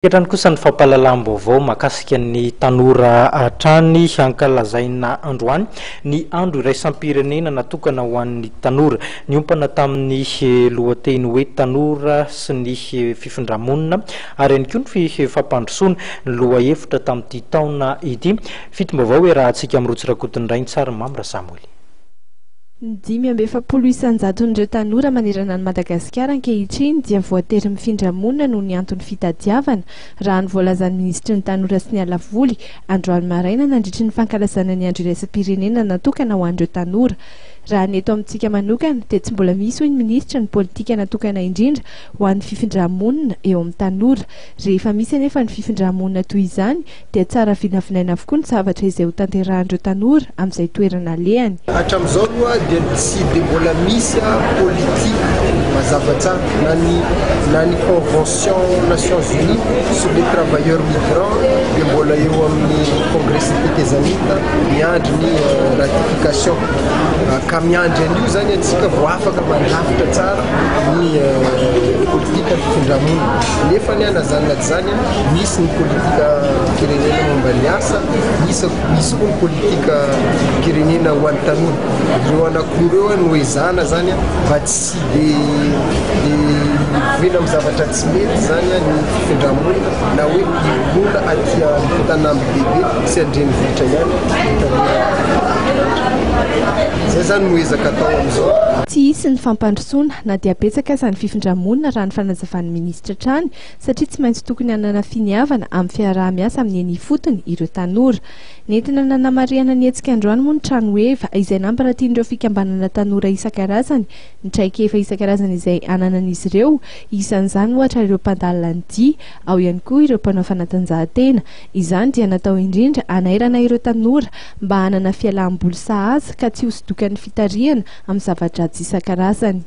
Ketrany kosa ny fampahalalam-baovao mahakasika ny tanora hatrany hankalazaina androany ny andro iraisam-pirenena natokana ho an'ny tanora niompana tamin'ny lohateny hoe tanora sy ny fifindramonina ary ihany koa ny fampandrosoana ny loha hevitra tamin'ity taona ity. Fitim-baovao hoe raha antsika mirotsy rakoton'indray ny tsara Mamra Samuel. 570 isan-jaton'ireo tanora manerana ny Madagasikara ankehitriny dia voatery mifindra monina noho ny antony fitadiavana raha ny voalazan'ny ministry ny tanora sy ny alavoly androany maraina nandritry ny fankalazana ny andro iraisam-pirenena natokana ho an'ireo tanora. Raha ny eto amintsika manokana dia tsy mbola misy hoy ny ministra ny politika natokana indrindra ho an'ny fifindra-monina eo amin'ny tanora. Rehefa misy anefa ny fifindra-monina toy izany dia tsara vinavinaina avokoa ny zavatra izay ho tanterahan'ireo tanora amin'izay toerana alehany. Hatramin'izao aloha dia tsy dia mbola misy politika mazava tsara na ny convention Nations Unies sur les travailleurs migrants dia mbola eo amin'ny congrès Petezanita miandry ny ratification. Ka miandry an'io zany antsika vao afaka mandrafitra tsara ny politika fifindra-monina. Nefa ny anazanona zany misy ny politika firenena momba ny asa, misy koa ny politika firenena ho an'ny tanora. Ireo anankiroa ireo no ezana zany mba tsy vena amin'ny zavatra tsy mety zany ny fifindra-monina na hoe olona aty amin'ny tanamby bebe sy andrenivohitra ihany. Zay zany no ezaka atao amin'izao. Tsy hisy ny fampandrosoana na dia betsaka aza ny fifindra-monina raha ny fanazavan'ny ministra trany satria tsy maintsy tokony hanana finiavana amin'ny fiaraha-miasa amin'ny eny fotony ireo tanora. Nentina nanamariana ny hetsika androany moa ny trano eva izay nambara tian'ireo fikambanana tanora isan-karazany ny traikefa isan-karazany izay ananan'izy ireo, isan'izany ohatra ireo mpandalina ny dia, ao ihany koa ireo mpanao fanatanjahantena. Izany dia natao indrindra hanairana ireo tanora mba hanana fialam-boly sahaza ka tsy hosidokan'ny fitarihana amin'ny zava-dratsy isan-karazany.